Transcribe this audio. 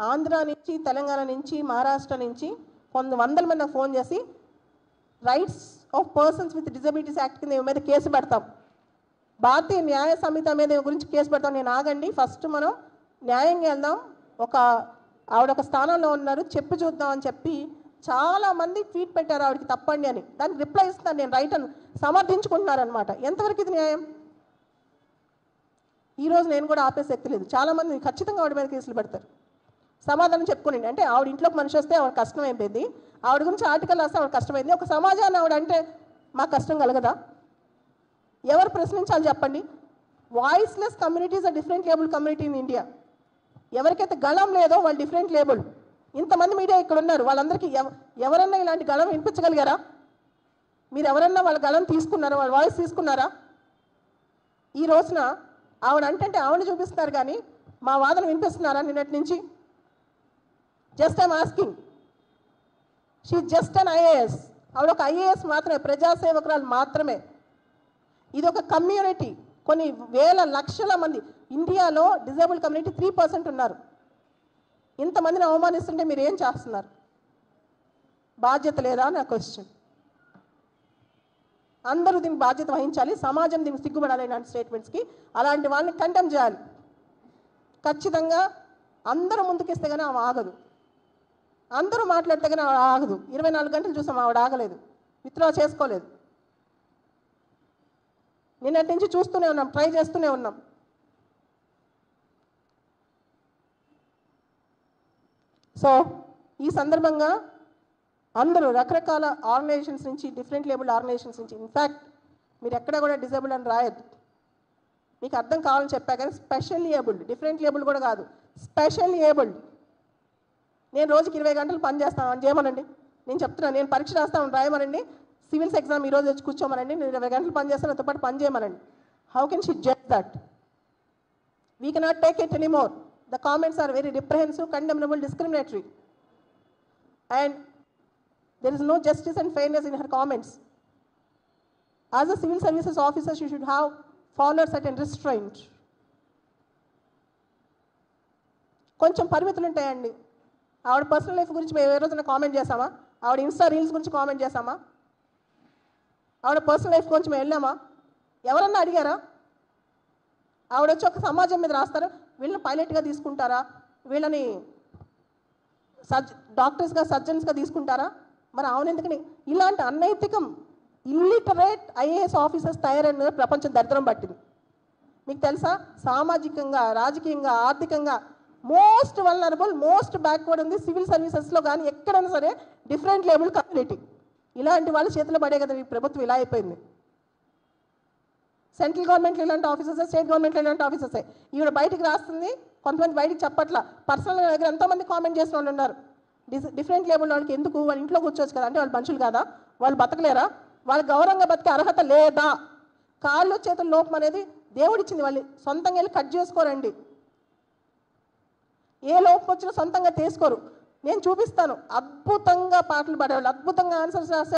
ఆంధ్ర నుంచి, తెలంగాణ నుంచి, మహారాష్ట్ర నుంచి కొంత వందల మంది ఫోన్ చేసి rights of persons with disabilities act కింద మీద కేసు పెడతాం, భారతీయ న్యాయ సంహిత మీద గురించి కేసు పెడతాం. నేను ఆగండి, ఫస్ట్ మనం న్యాయంగా వెళ్దాం, ఆవిడ ఒక స్థానంలో ఉన్నారు, చెప్పి చూద్దాం అని చెప్పి చాలామంది ట్వీట్ పెట్టారు ఆవిడకి తప్పండి అని. దానికి రిప్లై ఇస్తాను నేను, రైట్ అని సమర్థించుకుంటున్నారనమాట. ఎంతవరకు ఇది న్యాయం? ఈరోజు నేను కూడా ఆపేసి ఎక్కలేదు, చాలామంది ఖచ్చితంగా ఆవిడ మీద కేసులు పెడతారు. సమాధానం చెప్పుకోండి అంటే ఆవిడ ఇంట్లోకి మనిషి వస్తే ఆవిడ కష్టం అయిపోయింది, ఆవిడ గురించి ఆర్టికల్ రాస్తే ఆవిడ కష్టమైంది. ఒక సమాజాన్ని ఆవిడ అంటే మాకు కష్టం కలగదా? ఎవరు ప్రశ్నించాలి చెప్పండి? Voiceless communities are different label community in India. ఎవరికైతే గళం లేదో వాళ్ళు డిఫరెంట్ లేబుల్. ఇంతమంది మీడియా ఇక్కడ ఉన్నారు, వాళ్ళందరికీ ఎవరన్నా ఇలాంటి గళం వినిపించగలిగారా? మీరు ఎవరన్నా వాళ్ళ గళం తీసుకున్నారా? వాళ్ళ వాయిస్ తీసుకున్నారా? ఈ రోజున ఆవిడ అంటే ఆవిడ చూపిస్తున్నారు కానీ మా వాదన వినిపిస్తున్నారా నిన్నటి నుంచి? Just I'm asking. She just an IAS. ఆవిడ ఒక ఐఏఎస్ మాత్రమే, ప్రజాసేవకురాలు మాత్రమే. ఇది ఒక కమ్యూనిటీ, కొన్ని వేల లక్షల మంది. ఇండియాలో డిజేబుల్ కమ్యూనిటీ 3% ఉన్నారు. ఇంతమందిని అవమానిస్తుంటే మీరు ఏం చేస్తున్నారు? బాధ్యత లేదా నా క్వశ్చన్. అందరూ దీనికి బాధ్యత వహించాలి, సమాజం దీనికి సిగ్గుపడాలి. ఇలాంటి స్టేట్మెంట్స్కి అలాంటి వాళ్ళని కండెమ్ చేయాలి ఖచ్చితంగా. అందరూ ముందుకిస్తే కానీ ఆమె ఆగదు, అందరూ మాట్లాడితే కానీ ఆవిడ ఆగదు. 24 గంటలు చూసాం, ఆవిడ ఆగలేదు, విత్డ్రా చేసుకోలేదు. నిన్నటి నుంచి చూస్తూనే ఉన్నాం, ట్రై చేస్తూనే ఉన్నాం. సో ఈ సందర్భంగా అందరూ రకరకాల ఆర్గనైజేషన్స్ నుంచి, డిఫరెంట్ లేబుల్డ్ ఆర్గనైజేషన్స్ నుంచి, ఇన్ఫ్యాక్ట్ మీరు ఎక్కడ కూడా డిజేబుల్డ్ అని రాయద్దు, మీకు అర్థం కావాలని చెప్పా కానీ స్పెషల్లీ ఏబుల్డ్, డిఫరెంట్ లేబుల్ కూడా కాదు, స్పెషల్లీ ఏబుల్డ్. నేను రోజుకి 20 గంటలు పని చేస్తాను అని చేయమనండి. నేను చెప్తున్నాను, నేను పరీక్ష రాస్తాను రాయమనండి, సివిల్స్ ఎగ్జామ్ ఈరోజు వచ్చి కూర్చోమనండి, నేను 20 గంటలు పని చేస్తాను, నాతో పాటు పని చేయమనండి. How can she judge that? We cannot take it anymore. The comments are very reprehensive, condemnable, discriminatory, and there is no justice and fairness in her comments. As a civil services officer, she should have followed certain restraint. కొంచెం పరిమితులు ఉంటాయండి. ఆవిడ personal life గురించి మేము ఏ రోజున comment చేసామా? ఆవిడ Insta reels గురించి కామెంట్ చేసామా? ఆవిడ పర్సనల్ లైఫ్ గురించి మేము వెళ్ళామా? ఎవరన్నా అడిగారా? ఆవిడ వచ్చి ఒక సమాజం మీద రాస్తారు, వీళ్ళని పైలట్గా తీసుకుంటారా, వీళ్ళని డాక్టర్స్గా, సర్జన్స్గా తీసుకుంటారా? మరి అవును ఎందుకని ఇలాంటి అన్నైతికం, ఇల్లిటరేట్ ఐఏఎస్ ఆఫీసర్స్ తయారైన ప్రపంచం దరిద్రం పట్టింది. మీకు తెలుసా, సామాజికంగా, రాజకీయంగా, ఆర్థికంగా మోస్ట్ వల్నరబుల్, మోస్ట్ బ్యాక్వర్డ్ ఉంది సివిల్ సర్వీసెస్లో కానీ ఎక్కడైనా సరే డిఫరెంట్ లేబుల్ కమ్యూనిటీ. ఇలాంటి వాళ్ళ చేతిలో పడే కదా ఈ ప్రభుత్వం ఇలా అయిపోయింది. సెంట్రల్ గవర్నమెంట్లో ఇలాంటి ఆఫీసర్స్, స్టేట్ గవర్నమెంట్లో ఇలాంటి ఆఫీసర్సే. ఈవిడ బయటికి రాస్తుంది, కొంతమంది బయటికి చెప్పట్ల. పర్సనల్ దగ్గర ఎంతోమంది కామెంట్ చేసిన వాళ్ళు ఉన్నారు. డిఫరెంట్ లేబుల్ వాళ్ళకి ఎందుకు, వాళ్ళ ఇంట్లో కూర్చోవచ్చు కదా అంటే వాళ్ళు మనుషులు కాదా? వాళ్ళు బతకలేరా? వాళ్ళు గౌరవంగా బతికే అర్హత లేదా? కాళ్ళు చేతుల లోపం అనేది దేవుడిచ్చింది, వాళ్ళు సొంతంగా వెళ్ళి కట్ చేసుకోరండి. ఏ లోపం వచ్చినా సొంతంగా తీసుకోరు. నేను చూపిస్తాను, అద్భుతంగా పాటలు పాడేవాళ్ళు, అద్భుతంగా ఆన్సర్స్ రాసే